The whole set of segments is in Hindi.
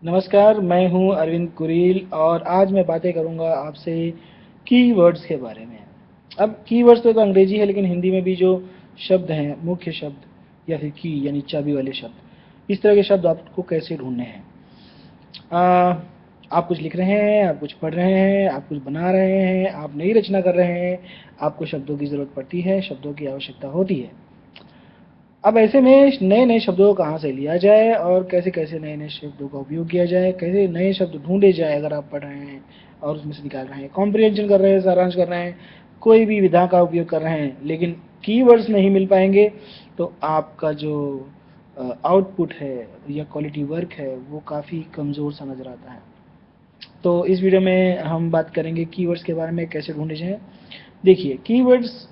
नमस्कार, मैं हूं अरविंद कुरील और आज मैं बातें करूंगा आपसे कीवर्ड्स के बारे में। अब कीवर्ड्स तो अंग्रेजी है, लेकिन हिंदी में भी जो शब्द हैं, मुख्य शब्द या फिर की यानी चाबी वाले शब्द, इस तरह के शब्द आपको कैसे ढूंढने हैं। आप कुछ लिख रहे हैं, आप कुछ पढ़ रहे हैं, आप कुछ बना रहे हैं, आप नई रचना कर रहे हैं, आपको शब्दों की ज़रूरत पड़ती है, शब्दों की आवश्यकता होती है। अब ऐसे में नए नए शब्दों को कहाँ से लिया जाए और कैसे कैसे नए नए शब्दों का उपयोग किया जाए, कैसे नए शब्द ढूंढे जाए अगर आप पढ़ रहे हैं और उसमें से निकाल रहे हैं, कॉम्प्रिहेंशन कर रहे हैं, सारांश कर रहे हैं, कोई भी विधा का उपयोग कर रहे हैं, लेकिन कीवर्ड्स नहीं मिल पाएंगे तो आपका जो आउटपुट है या क्वालिटी वर्क है वो काफ़ी कमज़ोर सा नज़र आता है। तो इस वीडियो में हम बात करेंगे कीवर्ड्स के बारे में, कैसे ढूंढे जाएं। देखिए, कीवर्ड्स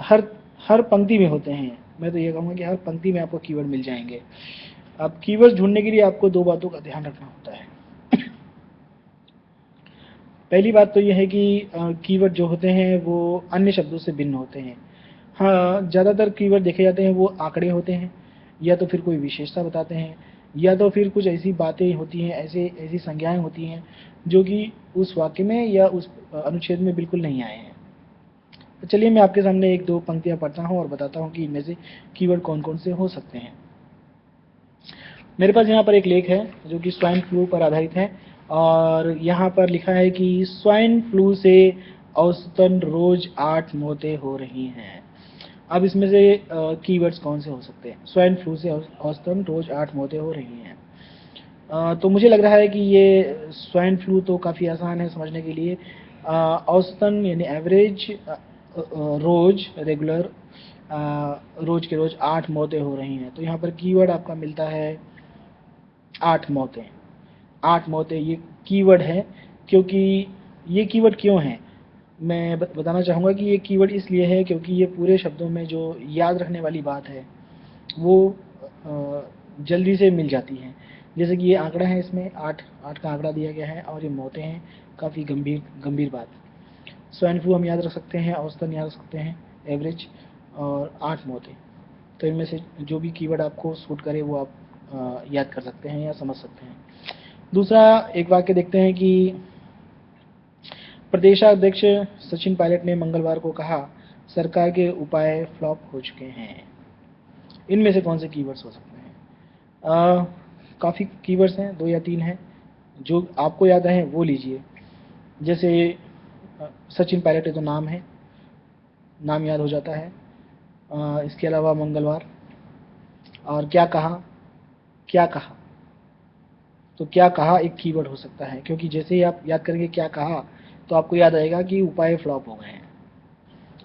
हर हर पंक्ति में होते हैं। मैं तो ये कहूँगा कि हर पंक्ति में आपको कीवर्ड मिल जाएंगे। अब कीवर्ड्स ढूंढने के लिए आपको दो बातों का ध्यान रखना होता है। पहली बात तो यह है कि कीवर्ड जो होते हैं वो अन्य शब्दों से भिन्न होते हैं। हाँ, ज़्यादातर कीवर्ड देखे जाते हैं वो आंकड़े होते हैं, या तो फिर कोई विशेषता बताते हैं, या तो फिर कुछ ऐसी बातें होती हैं, ऐसे ऐसी संज्ञाएं होती हैं जो कि उस वाक्य में या उस अनुच्छेद में बिल्कुल नहीं आए हैं। तो चलिए मैं आपके सामने एक दो पंक्तियां पढ़ता हूं और बताता हूं कि इनमें से कीवर्ड कौन कौन से हो सकते हैं। मेरे पास यहाँ पर एक लेख है जो कि स्वाइन फ्लू पर आधारित है, और यहाँ पर लिखा है कि स्वाइन फ्लू से औसतन रोज 8 मौतें हो रही हैं। अब इसमें से कीवर्ड्स कौन से हो सकते हैं। स्वाइन फ्लू से औसतन रोज 8 मौतें हो रही हैं। तो मुझे लग रहा है कि ये स्वाइन फ्लू तो काफ़ी आसान है समझने के लिए। औसतन यानी एवरेज, रोज रेगुलर, रोज के रोज 8 मौतें हो रही हैं। तो यहाँ पर कीवर्ड आपका मिलता है 8 मौतें। 8 मौतें ये कीवर्ड है। क्योंकि ये कीवर्ड क्यों है, मैं बताना चाहूँगा कि ये कीवर्ड इसलिए है क्योंकि ये पूरे शब्दों में जो याद रखने वाली बात है वो जल्दी से मिल जाती हैं। जैसे कि ये आंकड़ा है, इसमें 8 8 का आंकड़ा दिया गया है, और ये मौतें हैं, काफ़ी गंभीर गंभीर बात। स्वाइन फ्लू हम याद रख सकते हैं, औसतन याद रख सकते हैं, एवरेज, और 8 मौतें। तो इनमें से जो भी कीवर्ड आपको सूट करे वो आप याद कर सकते हैं या समझ सकते हैं। दूसरा एक वाक्य देखते हैं कि प्रदेशाध्यक्ष सचिन पायलट ने मंगलवार को कहा, सरकार के उपाय फ्लॉप हो चुके हैं। इनमें से कौन से कीवर्ड्स हो सकते हैं। काफ़ी कीवर्ड्स हैं, 2 या 3 हैं, जो आपको याद है वो लीजिए। जैसे सचिन पायलट है तो नाम है, नाम याद हो जाता है। इसके अलावा मंगलवार, और क्या कहा, क्या कहा। तो क्या कहा एक कीवर्ड हो सकता है, क्योंकि जैसे ही आप याद करेंगे क्या कहा तो आपको याद आएगा कि उपाय फ्लॉप हो गए हैं।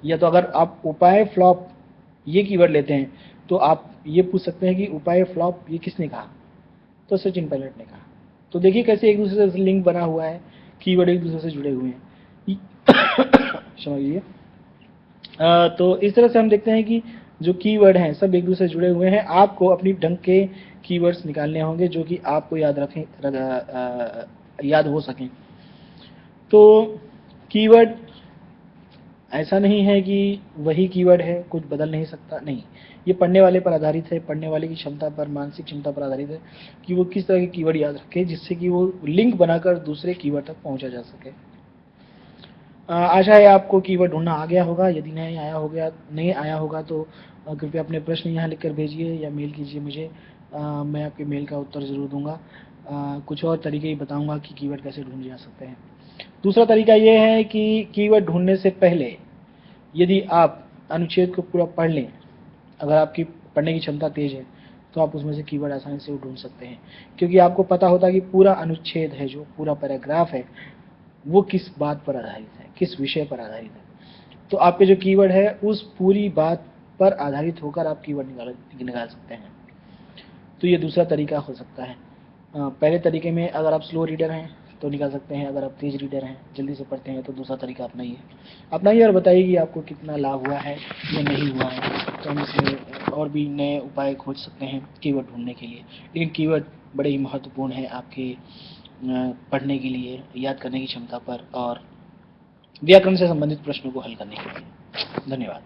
या तो अगर आप उपाय फ्लॉप ये कीवर्ड लेते हैं तो आप ये पूछ सकते हैं कि उपाय फ्लॉप ये किसने कहा, तो सचिन पायलट ने कहा। तो देखिए कैसे एक दूसरे से लिंक बना हुआ है, कीवर्ड एक दूसरे से जुड़े हुए हैं। समझिए। तो इस तरह से हम देखते हैं कि जो कीवर्ड हैं सब एक दूसरे से जुड़े हुए हैं। आपको अपनी ढंग के कीवर्ड्स निकालने होंगे जो कि आपको याद रखें, याद हो सकें। तो कीवर्ड ऐसा नहीं है कि वही कीवर्ड है, कुछ बदल नहीं सकता, नहीं। ये पढ़ने वाले पर आधारित है, पढ़ने वाले की क्षमता पर, मानसिक क्षमता पर आधारित है कि वो किस तरह के कीवर्ड याद रखे जिससे कि वो लिंक बनाकर दूसरे कीवर्ड तक पहुंचा जा सके। आशा है आपको कीवर्ड ढूंढना आ गया होगा। यदि नहीं आया होगा तो कृपया अपने प्रश्न यहाँ लिखकर भेजिए या मेल कीजिए मुझे। मैं आपके मेल का उत्तर ज़रूर दूंगा। कुछ और तरीके ही बताऊंगा कि कीवर्ड कैसे ढूंढे जा सकते हैं। दूसरा तरीका ये है कि कीवर्ड ढूंढने से पहले यदि आप अनुच्छेद को पूरा पढ़ लें, अगर आपकी पढ़ने की क्षमता तेज है तो आप उसमें से कीवर्ड आसानी से ढूंढ सकते हैं, क्योंकि आपको पता होता है कि पूरा अनुच्छेद है, जो पूरा पैराग्राफ है, वो किस बात पर आधारित है, किस विषय पर आधारित है। तो आपके जो कीवर्ड है उस पूरी बात पर आधारित होकर आप कीवर्ड निकाल सकते हैं। तो ये दूसरा तरीका हो सकता है। पहले तरीके में अगर आप स्लो रीडर हैं तो निकाल सकते हैं, अगर आप तेज रीडर हैं, जल्दी से पढ़ते हैं, तो दूसरा तरीका अपनाइए और बताइए कि आपको कितना लाभ हुआ है या नहीं हुआ है। तो हम इसमें और भी नए उपाय खोज सकते हैं कीवर्ड ढूंढने के लिए। लेकिन कीवर्ड बड़े ही महत्वपूर्ण है आपके पढ़ने के लिए, याद करने की क्षमता पर, और व्याकरण से संबंधित प्रश्नों को हल करने के लिए। धन्यवाद।